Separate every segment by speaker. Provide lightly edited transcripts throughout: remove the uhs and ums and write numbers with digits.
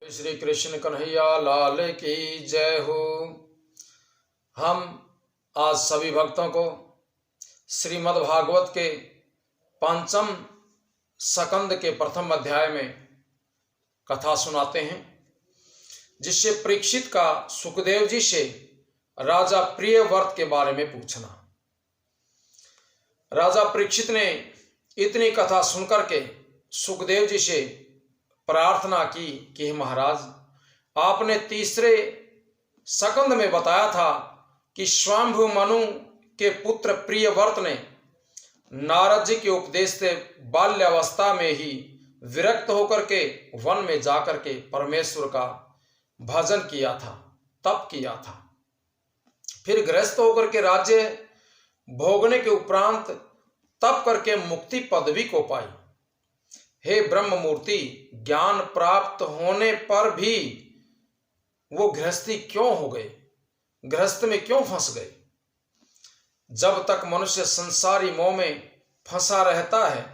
Speaker 1: श्री कृष्ण कन्हैया लाल की जय हो। हम आज सभी भक्तों को श्रीमद् भागवत के पंचम स्कंद के प्रथम अध्याय में कथा सुनाते हैं, जिससे परीक्षित का सुखदेव जी से राजा प्रियव्रत के बारे में पूछना। राजा परीक्षित ने इतनी कथा सुनकर के सुखदेव जी से प्रार्थना की कि महाराज, आपने तीसरे स्कंद में बताया था कि स्वांभु मनु के पुत्र प्रियव्रत ने नारद जी के उपदेश से बाल्यावस्था में ही विरक्त होकर के वन में जाकर के परमेश्वर का भजन किया था, तप किया था। फिर गृहस्थ होकर के राज्य भोगने के उपरांत तप करके मुक्ति पदवी को पाई। हे ब्रह्म मूर्ति, ज्ञान प्राप्त होने पर भी वो गृहस्थी क्यों हो गए, गृहस्थ में क्यों फंस गए? जब तक मनुष्य संसारी मोह में फंसा रहता है,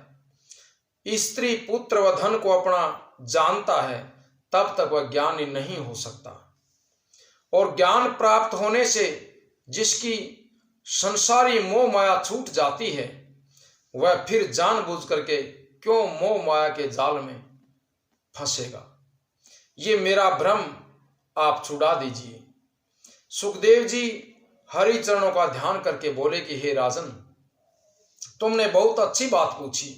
Speaker 1: स्त्री पुत्र व धन को अपना जानता है, तब तक वह ज्ञानी नहीं हो सकता। और ज्ञान प्राप्त होने से जिसकी संसारी मोह माया छूट जाती है, वह फिर जानबूझ करके क्यों मोह माया के जाल में फंसेगा? ये मेरा भ्रम आप छुड़ा दीजिए। सुखदेव जी हरि चरणों का ध्यान करके बोले कि हे राजन, तुमने बहुत अच्छी बात पूछी।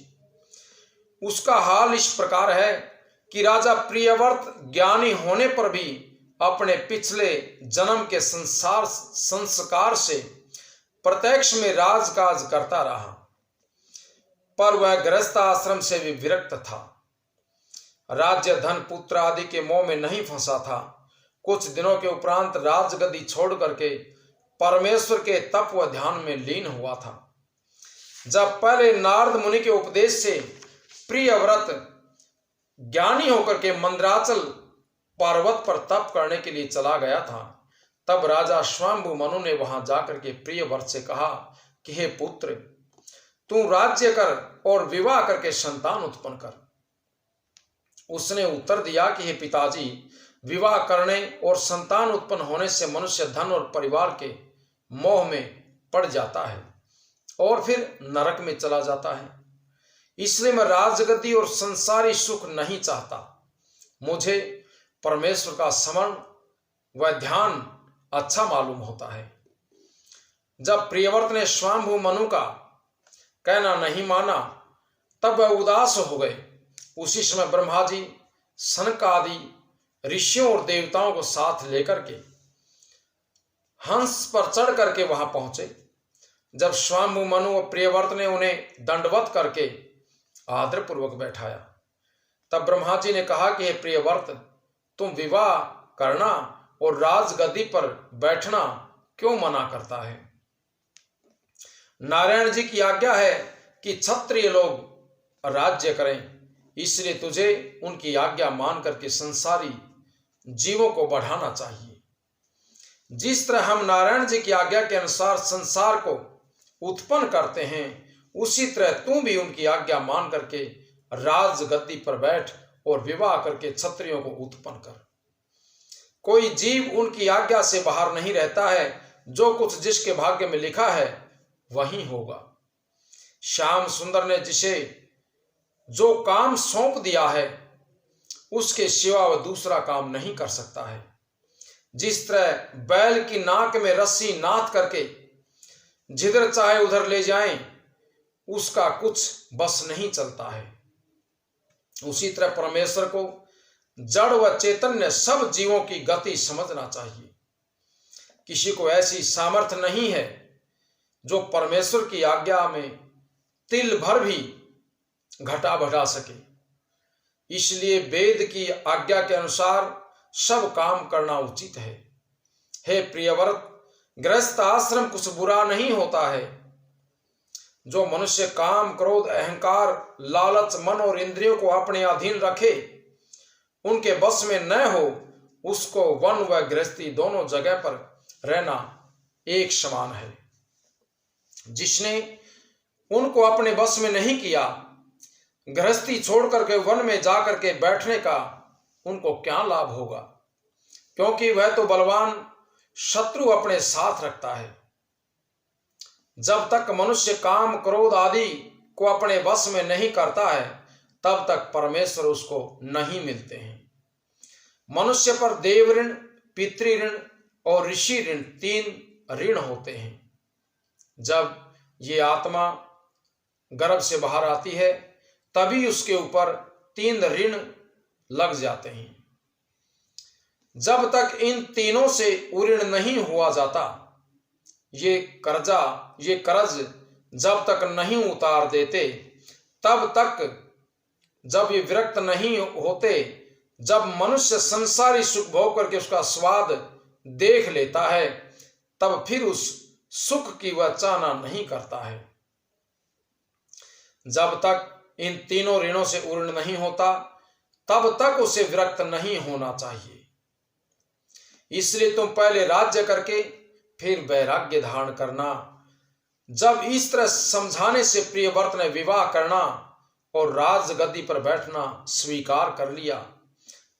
Speaker 1: उसका हाल इस प्रकार है कि राजा प्रियव्रत ज्ञानी होने पर भी अपने पिछले जन्म के संस्कार से प्रत्यक्ष में राजकाज करता रहा, पर वह गृहस्थ आश्रम से भी विरक्त था। राज्य धन पुत्र आदि के मोह में नहीं फंसा था। कुछ दिनों के उपरांत राजगद्दी छोड़ करके परमेश्वर के तप व ध्यान में लीन हुआ था। जब पहले नारद मुनि के उपदेश से प्रियव्रत ज्ञानी होकर के मंदराचल पर्वत पर तप करने के लिए चला गया था, तब राजा स्वांभु मनु ने वहां जाकर के प्रियव्रत से कहा कि हे पुत्र, तू राज्य कर और विवाह करके संतान उत्पन्न कर। उसने उत्तर दिया कि हे पिताजी, विवाह करने और संतान उत्पन्न होने से मनुष्य धन और परिवार के मोह में पड़ जाता है और फिर नरक में चला जाता है। इसलिए मैं राजगद्दी और संसारी सुख नहीं चाहता। मुझे परमेश्वर का स्मरण व ध्यान अच्छा मालूम होता है। जब प्रियव्रत ने स्वांभु मनु का कहना नहीं माना, तब वह उदास हो गए। उसी समय ब्रह्मा जी सनक आदि ऋषियों और देवताओं को साथ लेकर के हंस पर चढ़ करके वहां पहुंचे। जब स्वांभु मनु और प्रियव्रत ने उन्हें दंडवत करके आदरपूर्वक बैठाया, तब ब्रह्मा जी ने कहा कि हे प्रियव्रत, तुम विवाह करना और राजगद्दी पर बैठना क्यों मना करता है? नारायण जी की आज्ञा है कि क्षत्रिय लोग राज्य करें, इसलिए तुझे उनकी आज्ञा मान करके संसारी जीवों को बढ़ाना चाहिए। जिस तरह हम नारायण जी की आज्ञा के अनुसार संसार को उत्पन्न करते हैं, उसी तरह तू भी उनकी आज्ञा मान करके राजगद्दी पर बैठ और विवाह करके क्षत्रियों को उत्पन्न कर। कोई जीव उनकी आज्ञा से बाहर नहीं रहता है। जो कुछ जिसके भाग्य में लिखा है वही होगा। श्याम सुंदर ने जिसे जो काम सौंप दिया है, उसके सिवा वह दूसरा काम नहीं कर सकता है। जिस तरह बैल की नाक में रस्सी नाथ करके जिधर चाहे उधर ले जाएं, उसका कुछ बस नहीं चलता है, उसी तरह परमेश्वर को जड़ व चैतन्य सब जीवों की गति समझना चाहिए। किसी को ऐसी सामर्थ्य नहीं है जो परमेश्वर की आज्ञा में तिल भर भी घटा बढ़ा सके। इसलिए वेद की आज्ञा के अनुसार सब काम करना उचित है। हे प्रियव्रत, गृहस्थ आश्रम कुछ बुरा नहीं होता है। जो मनुष्य काम क्रोध अहंकार लालच मन और इंद्रियों को अपने अधीन रखे, उनके बस में न हो, उसको वन व गृहस्थी दोनों जगह पर रहना एक समान है। जिसने उनको अपने बस में नहीं किया, गृहस्थी छोड़ करके वन में जाकर के बैठने का उनको क्या लाभ होगा, क्योंकि वह तो बलवान शत्रु अपने साथ रखता है। जब तक मनुष्य काम क्रोध आदि को अपने वश में नहीं करता है, तब तक परमेश्वर उसको नहीं मिलते हैं। मनुष्य पर देव ऋण, पितृ ऋण और ऋषि ऋण, 3 ऋण होते हैं। जब ये आत्मा गर्भ से बाहर आती है, तभी उसके ऊपर 3 ऋण लग जाते हैं। जब तक इन तीनों से उऋण नहीं हुआ जाता, ये कर्ज जब तक नहीं उतार देते, तब तक जब ये विरक्त नहीं होते, जब मनुष्य संसारी सुख भोग करके उसका स्वाद देख लेता है, तब फिर उस सुख की वह चाहना नहीं करता है। जब तक इन तीनों ऋणों से उऋण नहीं होता, तब तक उसे विरक्त नहीं होना चाहिए। इसलिए तुम पहले राज्य करके फिर वैराग्य धारण करना। जब इस तरह समझाने से प्रियव्रत ने विवाह करना और राजगद्दी पर बैठना स्वीकार कर लिया,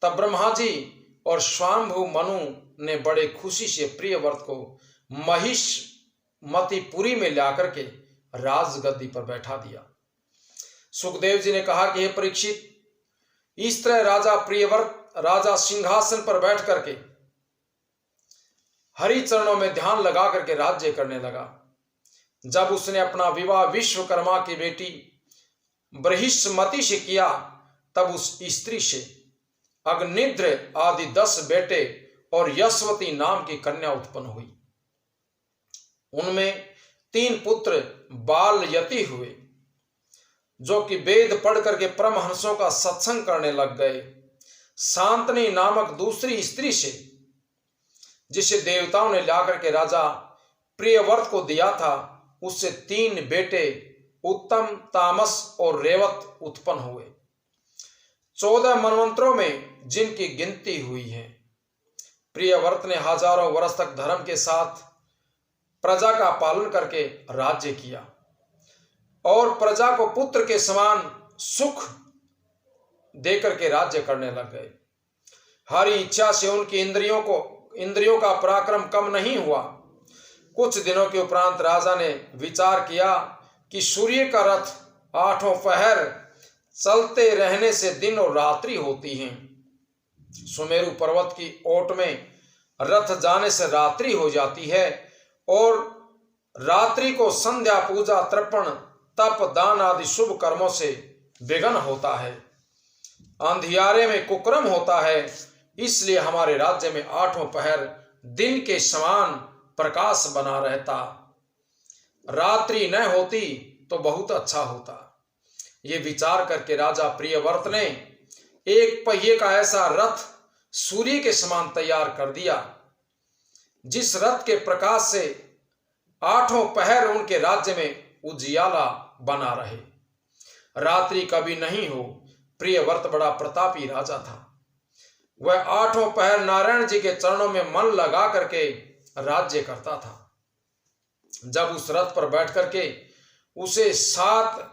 Speaker 1: तब ब्रह्मा जी और स्वांभु मनु ने बड़े खुशी से प्रियव्रत को महिष्मतिपुरी में लाकर के राजगद्दी पर बैठा दिया। सुखदेव जी ने कहा कि हे परीक्षित, इस तरह राजा प्रियव्रत राजा सिंहासन पर बैठ करके हरि चरणों में ध्यान लगा करके राज्य करने लगा। जब उसने अपना विवाह विश्वकर्मा की बेटी बृहस्पति से किया, तब उस स्त्री से अग्निद्र आदि 10 बेटे और यशवती नाम की कन्या उत्पन्न हुई। उनमें 3 पुत्र बालयति हुए, जो कि वेद पढ़ करके परमहंसों का सत्संग करने लग गए। शांतनी नामक दूसरी स्त्री से, जिसे देवताओं ने लाकर के राजा प्रियव्रत को दिया था, उससे 3 बेटे उत्तम, तामस और रेवत उत्पन्न हुए। 14 मनवंतरों में जिनकी गिनती हुई है। प्रियव्रत ने हजारों वर्ष तक धर्म के साथ प्रजा का पालन करके राज्य किया और प्रजा को पुत्र के समान सुख देकर के राज्य करने लग गए। हर इच्छा से उनकी इंद्रियों का पराक्रम कम नहीं हुआ। कुछ दिनों के उपरांत राजा ने विचार किया कि सूर्य का रथ 8 पहर चलते रहने से दिन और रात्रि होती हैं। सुमेरु पर्वत की ओट में रथ जाने से रात्रि हो जाती है और रात्रि को संध्या, पूजा, तर्पण, तप, दान आदि शुभ कर्मों से विघ्न होता है। अंधियारे में कुकर्म होता है। इसलिए हमारे राज्य में 8 पहर दिन के समान प्रकाश बना रहता। रात्रि न होती तो बहुत अच्छा होता। ये विचार करके राजा प्रियव्रत ने 1 पहिए का ऐसा रथ सूर्य के समान तैयार कर दिया, जिस रथ के प्रकाश से 8 पहर उनके राज्य में उजियाला बना रहे, रात्रि कभी नहीं हो। प्रियव्रत बड़ा प्रतापी राजा था। वह 8 पहर नारायण जी के चरणों में मन लगा करके राज्य करता था। जब उस रथ पर बैठ करके उसे 7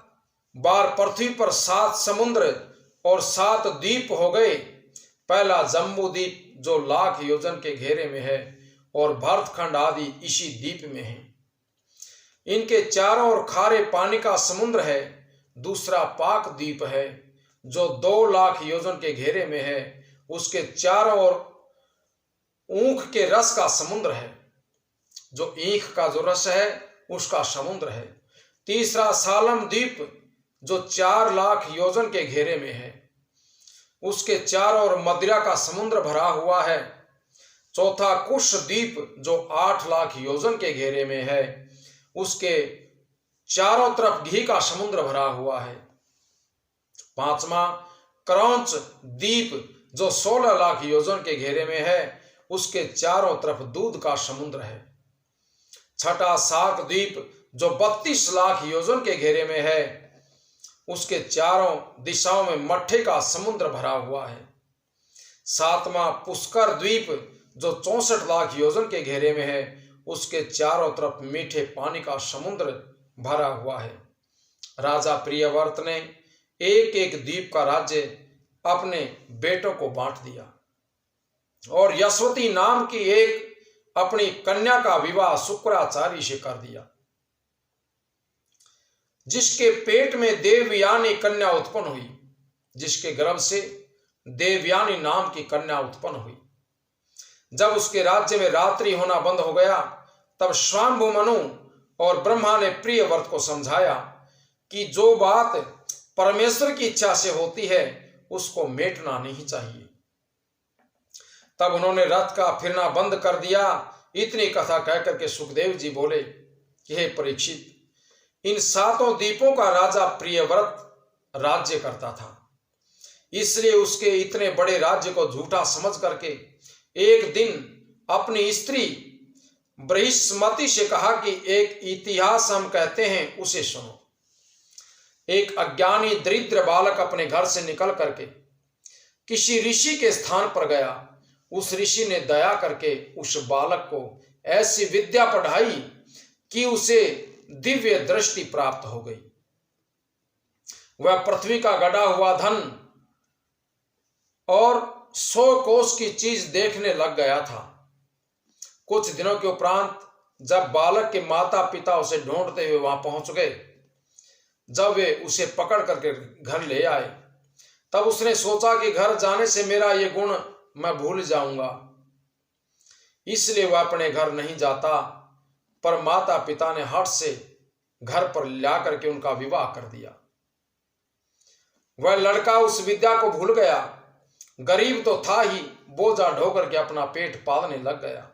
Speaker 1: बार पृथ्वी पर 7 समुद्र और 7 द्वीप हो गए। पहला जम्बू द्वीप जो 1,00,000 योजन के घेरे में है और भरतखंड आदि इसी द्वीप में है। इनके चारों ओर खारे पानी का समुद्र है। दूसरा पाक द्वीप है जो 2,00,000 योजन के घेरे में है। उसके चारों ओर ऊख के रस का समुद्र है, जो ईख का जो रस है उसका समुद्र है। तीसरा सालम द्वीप जो 4,00,000 योजन के घेरे में है, उसके चारों ओर मदिरा का समुद्र भरा हुआ है। चौथा कुश द्वीप जो 8,00,000 योजन के घेरे में है, उसके चारों तरफ घी का समुद्र भरा हुआ है। 5वां क्रौंच द्वीप जो 16,00,000 योजन के घेरे में है, उसके चारों तरफ दूध का समुद्र है। 6ठा साक द्वीप जो 32,00,000 योजन के घेरे में है, उसके चारों दिशाओं में मट्ठे का समुद्र भरा हुआ है। 7वां पुष्कर द्वीप जो 64,00,000 योजन के घेरे में है, उसके चारों तरफ मीठे पानी का समुद्र भरा हुआ है। राजा प्रियव्रत ने एक एक द्वीप का राज्य अपने बेटों को बांट दिया और यशवती नाम की एक अपनी कन्या का विवाह शुक्राचार्य से कर दिया, जिसके पेट में देवयानी कन्या उत्पन्न हुई, जिसके गर्भ से देवयानी नाम की कन्या उत्पन्न हुई। जब उसके राज्य में रात्रि होना बंद हो गया, तब स्वयंभू मनु और ब्रह्मा ने प्रियव्रत को समझाया कि जो बात परमेश्वर की इच्छा से होती है उसको मेटना नहीं चाहिए। तब उन्होंने रथ का फिरना बंद कर दिया। इतनी कथा कहकर के सुखदेव जी बोले कि हे परीक्षित, इन 7 द्वीपों का राजा प्रियव्रत राज्य करता था, इसलिए उसके इतने बड़े राज्य को झूठा समझ करके एक दिन अपनी स्त्री बृहस्पति से कहा कि एक इतिहास हम कहते हैं, उसे सुनो। एक अज्ञानी दरिद्र बालक अपने घर से निकल करके किसी ऋषि के स्थान पर गया। उस ऋषि ने दया करके उस बालक को ऐसी विद्या पढ़ाई कि उसे दिव्य दृष्टि प्राप्त हो गई। वह पृथ्वी का गड़ा हुआ धन और 100 कोस की चीज देखने लग गया था। कुछ दिनों के उपरांत जब बालक के माता पिता उसे ढूंढते हुए वहां पहुंच गए, जब वे उसे पकड़ करके घर ले आए, तब उसने सोचा कि घर जाने से मेरा ये गुण मैं भूल जाऊंगा, इसलिए वह अपने घर नहीं जाता। पर माता पिता ने हठ से घर पर ला करके उनका विवाह कर दिया। वह लड़का उस विद्या को भूल गया, गरीब तो था ही, बोझा ढो करके अपना पेट पालने लग गया।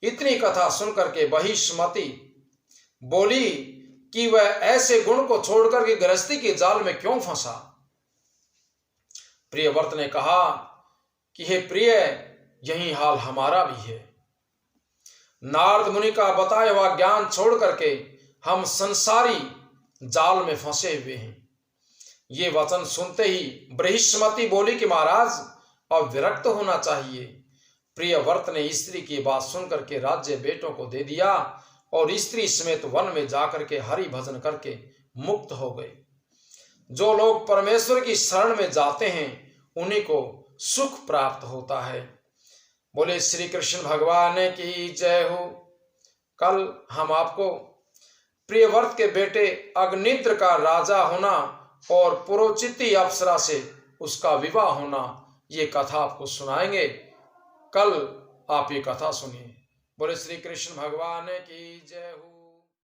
Speaker 1: इतनी कथा सुनकर के बृहस्पति बोली कि वह ऐसे गुण को छोड़कर के गृहस्थी के जाल में क्यों फंसा। प्रियव्रत ने कहा कि हे प्रिय, यही हाल हमारा भी है। नारद मुनि का बताया हुआ ज्ञान छोड़ करके हम संसारी जाल में फंसे हुए हैं। ये वचन सुनते ही बृहस्पति बोली कि महाराज, अब विरक्त होना चाहिए। प्रियव्रत ने स्त्री की बात सुनकर के राज्य बेटों को दे दिया और स्त्री समेत वन में जाकर के हरि भजन करके मुक्त हो गए। जो लोग परमेश्वर की शरण में जाते हैं उन्हीं को सुख प्राप्त होता है। बोले श्री कृष्ण भगवान की जय हो। कल हम आपको प्रियव्रत के बेटे अग्निद्र का राजा होना और पुरोचिति अप्सरा से उसका विवाह होना, ये कथा आपको सुनाएंगे। कल आप ये कथा सुनिए। बोले श्री कृष्ण भगवान की जय हो।